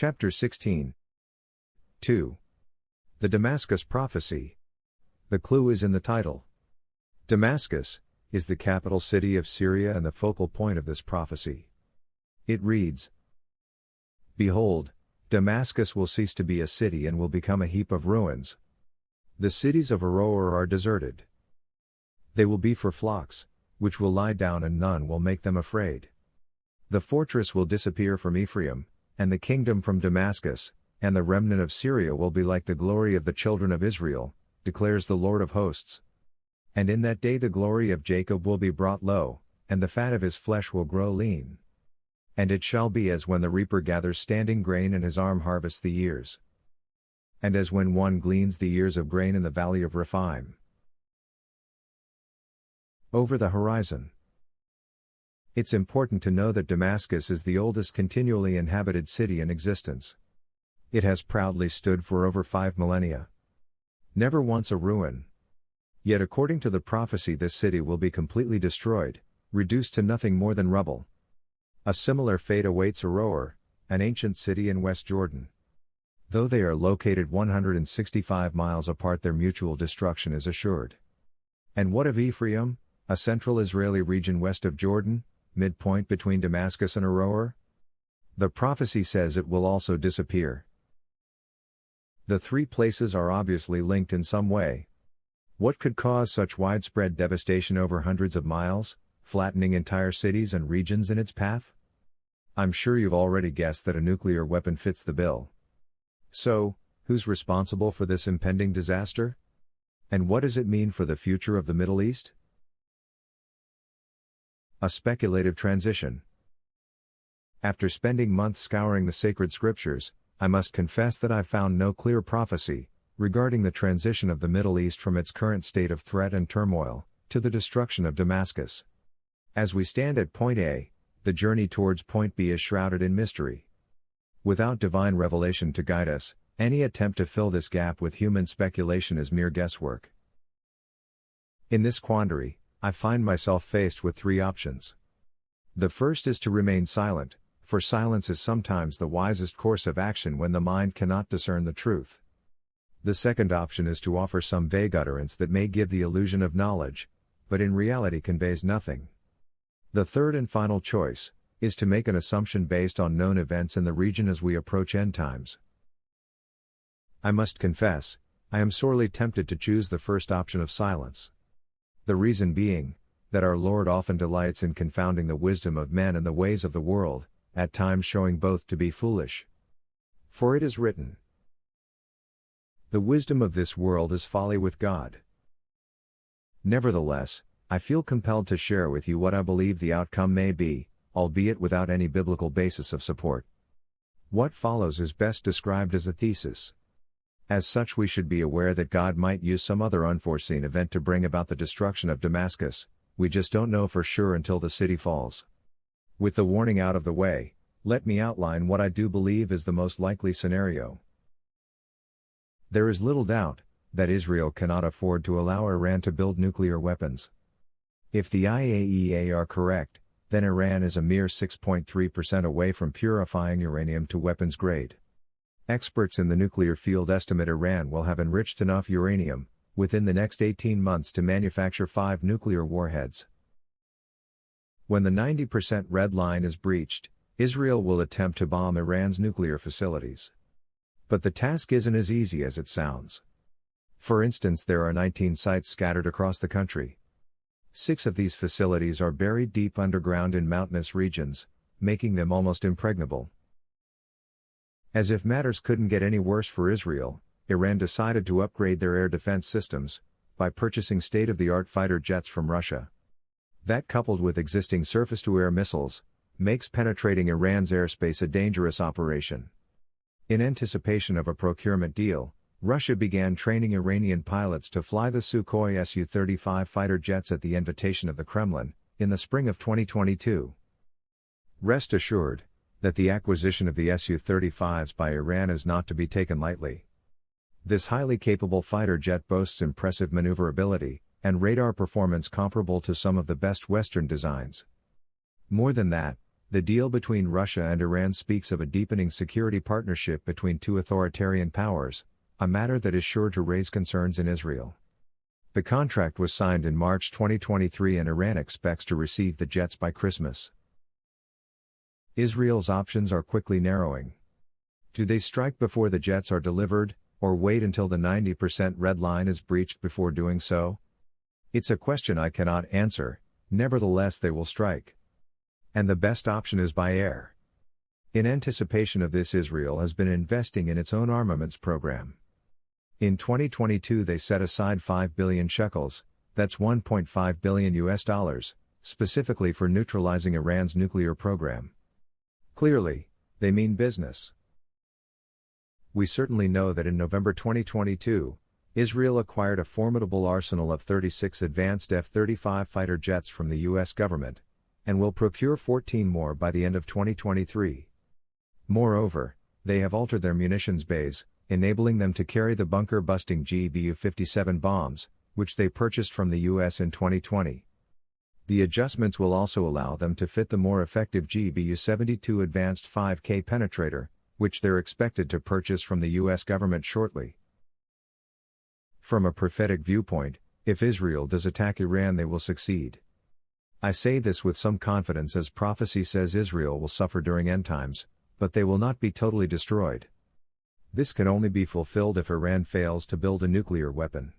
Chapter 16. 2. The Damascus Prophecy. The clue is in the title. Damascus is the capital city of Syria and the focal point of this prophecy. It reads, "Behold, Damascus will cease to be a city and will become a heap of ruins. The cities of Aroer are deserted. They will be for flocks, which will lie down and none will make them afraid. The fortress will disappear from Ephraim, and the kingdom from Damascus, and the remnant of Syria will be like the glory of the children of Israel, declares the Lord of hosts. And in that day the glory of Jacob will be brought low, and the fat of his flesh will grow lean. And it shall be as when the reaper gathers standing grain and his arm harvests the ears. And as when one gleans the ears of grain in the valley of Rephaim." Over the horizon. It's important to know that Damascus is the oldest continually inhabited city in existence. It has proudly stood for over 5 millennia. Never once a ruin. Yet according to the prophecy this city will be completely destroyed, reduced to nothing more than rubble. A similar fate awaits Aroer, an ancient city in West Jordan. Though they are located 165 miles apart, their mutual destruction is assured. And what of Ephraim, a central Israeli region west of Jordan, midpoint between Damascus and Aroer? The prophecy says it will also disappear. The three places are obviously linked in some way. What could cause such widespread devastation over hundreds of miles, flattening entire cities and regions in its path? I'm sure you've already guessed that a nuclear weapon fits the bill. So, who's responsible for this impending disaster? And what does it mean for the future of the Middle East? A speculative transition. After spending months scouring the sacred scriptures, I must confess that I found no clear prophecy regarding the transition of the Middle East from its current state of threat and turmoil to the destruction of Damascus. As we stand at point A, the journey towards point B is shrouded in mystery. Without divine revelation to guide us, any attempt to fill this gap with human speculation is mere guesswork. In this quandary, I find myself faced with three options. The first is to remain silent, for silence is sometimes the wisest course of action when the mind cannot discern the truth. The second option is to offer some vague utterance that may give the illusion of knowledge, but in reality conveys nothing. The third and final choice is to make an assumption based on known events in the region as we approach end times. I must confess, I am sorely tempted to choose the first option of silence. The reason being, that our Lord often delights in confounding the wisdom of men and the ways of the world, at times showing both to be foolish. For it is written, "The wisdom of this world is folly with God." Nevertheless, I feel compelled to share with you what I believe the outcome may be, albeit without any biblical basis of support. What follows is best described as a thesis. As such, we should be aware that God might use some other unforeseen event to bring about the destruction of Damascus. We just don't know for sure until the city falls. With the warning out of the way, let me outline what I do believe is the most likely scenario. There is little doubt that Israel cannot afford to allow Iran to build nuclear weapons. If the IAEA are correct, then Iran is a mere 6.3% away from purifying uranium to weapons grade. Experts in the nuclear field estimate Iran will have enriched enough uranium, within the next 18 months to manufacture 5 nuclear warheads. When the 90% red line is breached, Israel will attempt to bomb Iran's nuclear facilities. But the task isn't as easy as it sounds. For instance, there are 19 sites scattered across the country. 6 of these facilities are buried deep underground in mountainous regions, making them almost impregnable. As if matters couldn't get any worse for Israel, Iran decided to upgrade their air defense systems by purchasing state-of-the-art fighter jets from Russia. That, coupled with existing surface-to-air missiles, makes penetrating Iran's airspace a dangerous operation. In anticipation of a procurement deal, Russia began training Iranian pilots to fly the Sukhoi Su-35 fighter jets at the invitation of the Kremlin, in the spring of 2022. Rest assured that the acquisition of the Su-35s by Iran is not to be taken lightly. This highly capable fighter jet boasts impressive maneuverability and radar performance comparable to some of the best Western designs. More than that, the deal between Russia and Iran speaks of a deepening security partnership between two authoritarian powers, a matter that is sure to raise concerns in Israel. The contract was signed in March 2023 and Iran expects to receive the jets by Christmas. Israel's options are quickly narrowing. Do they strike before the jets are delivered, or wait until the 90% red line is breached before doing so? It's a question I cannot answer, nevertheless they will strike. And the best option is by air. In anticipation of this, Israel has been investing in its own armaments program. In 2022 they set aside 5 billion shekels, that's $1.5 billion, specifically for neutralizing Iran's nuclear program. Clearly, they mean business. We certainly know that in November 2022, Israel acquired a formidable arsenal of 36 advanced F-35 fighter jets from the U.S. government, and will procure 14 more by the end of 2023. Moreover, they have altered their munitions bays, enabling them to carry the bunker-busting GBU-57 bombs, which they purchased from the U.S. in 2020. The adjustments will also allow them to fit the more effective GBU-72 Advanced 5K penetrator, which they're expected to purchase from the U.S. government shortly. From a prophetic viewpoint, if Israel does attack Iran, they will succeed. I say this with some confidence as prophecy says Israel will suffer during end times, but they will not be totally destroyed. This can only be fulfilled if Iran fails to build a nuclear weapon.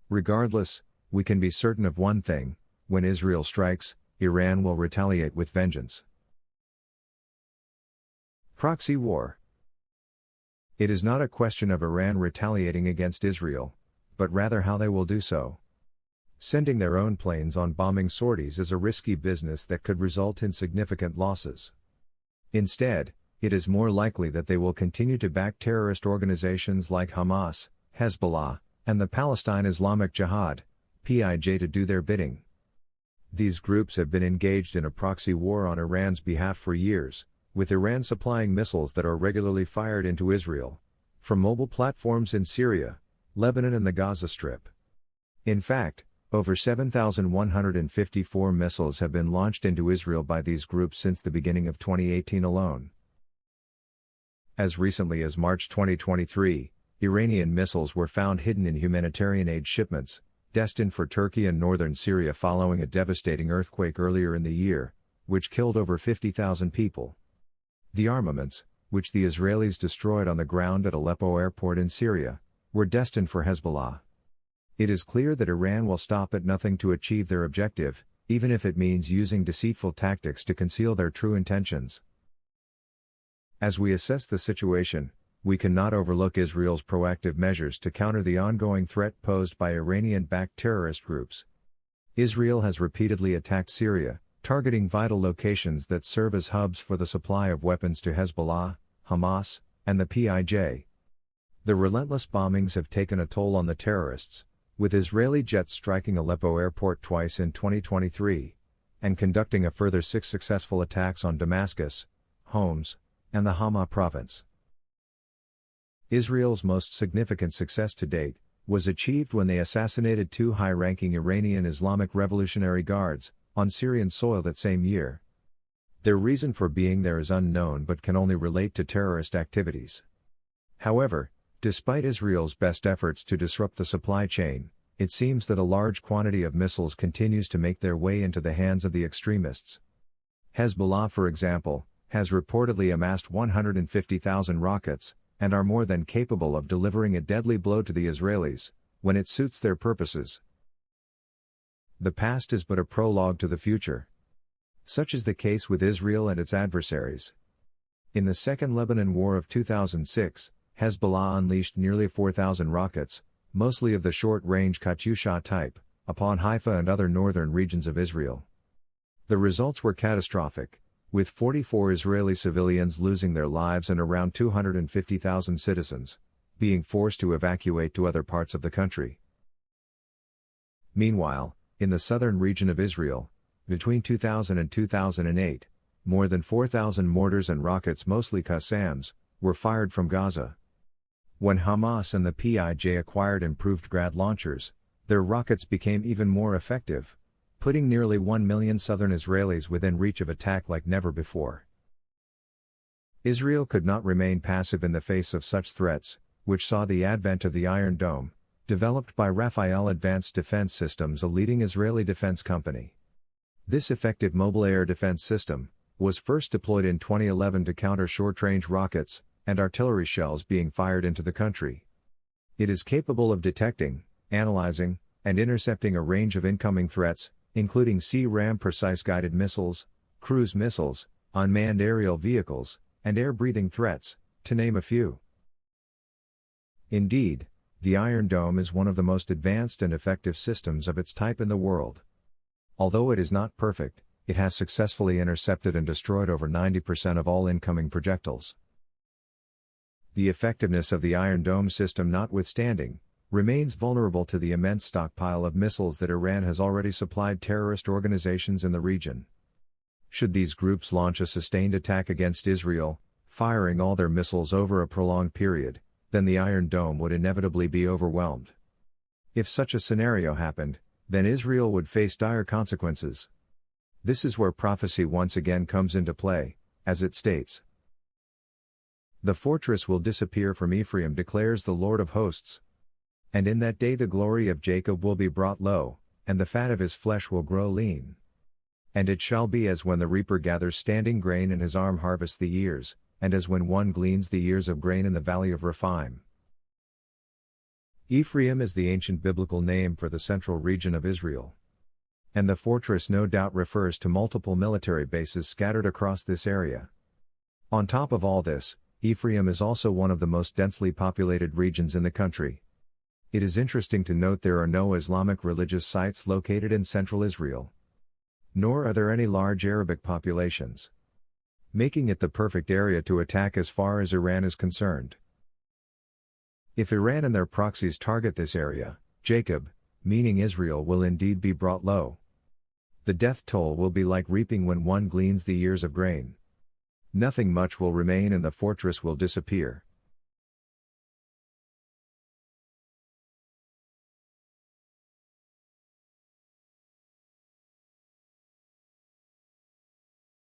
Regardless, we can be certain of one thing: when Israel strikes, Iran will retaliate with vengeance. Proxy war. It is not a question of Iran retaliating against Israel, but rather how they will do so. Sending their own planes on bombing sorties is a risky business that could result in significant losses. Instead, it is more likely that they will continue to back terrorist organizations like Hamas, Hezbollah, and the Palestine Islamic Jihad, PIJ, to do their bidding. These groups have been engaged in a proxy war on Iran's behalf for years, with Iran supplying missiles that are regularly fired into Israel, from mobile platforms in Syria, Lebanon and the Gaza Strip. In fact, over 7,154 missiles have been launched into Israel by these groups since the beginning of 2018 alone. As recently as March 2023, Iranian missiles were found hidden in humanitarian aid shipments, destined for Turkey and northern Syria following a devastating earthquake earlier in the year, which killed over 50,000 people. The armaments, which the Israelis destroyed on the ground at Aleppo airport in Syria, were destined for Hezbollah. It is clear that Iran will stop at nothing to achieve their objective, even if it means using deceitful tactics to conceal their true intentions. As we assess the situation, we cannot overlook Israel's proactive measures to counter the ongoing threat posed by Iranian-backed terrorist groups. Israel has repeatedly attacked Syria, targeting vital locations that serve as hubs for the supply of weapons to Hezbollah, Hamas, and the PIJ. The relentless bombings have taken a toll on the terrorists, with Israeli jets striking Aleppo airport twice in 2023, and conducting a further 6 successful attacks on Damascus, Homs, and the Hama province. Israel's most significant success to date was achieved when they assassinated 2 high-ranking Iranian Islamic Revolutionary Guards on Syrian soil that same year. Their reason for being there is unknown but can only relate to terrorist activities. However, despite Israel's best efforts to disrupt the supply chain, it seems that a large quantity of missiles continues to make their way into the hands of the extremists. Hezbollah, for example, has reportedly amassed 150,000 rockets, and are more than capable of delivering a deadly blow to the Israelis, when it suits their purposes. The past is but a prologue to the future. Such is the case with Israel and its adversaries. In the Second Lebanon War of 2006, Hezbollah unleashed nearly 4,000 rockets, mostly of the short-range Katyusha type, upon Haifa and other northern regions of Israel. The results were catastrophic, with 44 Israeli civilians losing their lives and around 250,000 citizens being forced to evacuate to other parts of the country. Meanwhile, in the southern region of Israel, between 2000 and 2008, more than 4,000 mortars and rockets, mostly Qassams, were fired from Gaza. When Hamas and the PIJ acquired improved Grad launchers, their rockets became even more effective, putting nearly 1 million southern Israelis within reach of attack like never before. Israel could not remain passive in the face of such threats, which saw the advent of the Iron Dome, developed by Rafael Advanced Defense Systems, a leading Israeli defense company. This effective mobile air defense system was first deployed in 2011 to counter short-range rockets and artillery shells being fired into the country. It is capable of detecting, analyzing, and intercepting a range of incoming threats, including Sea-Ram precise guided missiles, cruise missiles, unmanned aerial vehicles, and air-breathing threats, to name a few. Indeed, the Iron Dome is one of the most advanced and effective systems of its type in the world. Although it is not perfect, it has successfully intercepted and destroyed over 90% of all incoming projectiles. The effectiveness of the Iron Dome system notwithstanding, remains vulnerable to the immense stockpile of missiles that Iran has already supplied terrorist organizations in the region. Should these groups launch a sustained attack against Israel, firing all their missiles over a prolonged period, then the Iron Dome would inevitably be overwhelmed. If such a scenario happened, then Israel would face dire consequences. This is where prophecy once again comes into play, as it states, "The fortress will disappear from Ephraim, declares the Lord of hosts. And in that day the glory of Jacob will be brought low, and the fat of his flesh will grow lean. And it shall be as when the reaper gathers standing grain and his arm harvests the ears, and as when one gleans the ears of grain in the valley of Rephaim." Ephraim is the ancient biblical name for the central region of Israel. And the fortress no doubt refers to multiple military bases scattered across this area. On top of all this, Ephraim is also one of the most densely populated regions in the country. It is interesting to note there are no Islamic religious sites located in central Israel. Nor are there any large Arabic populations, making it the perfect area to attack as far as Iran is concerned. If Iran and their proxies target this area, Jacob, meaning Israel, will indeed be brought low. The death toll will be like reaping when one gleans the ears of grain. Nothing much will remain and the fortress will disappear.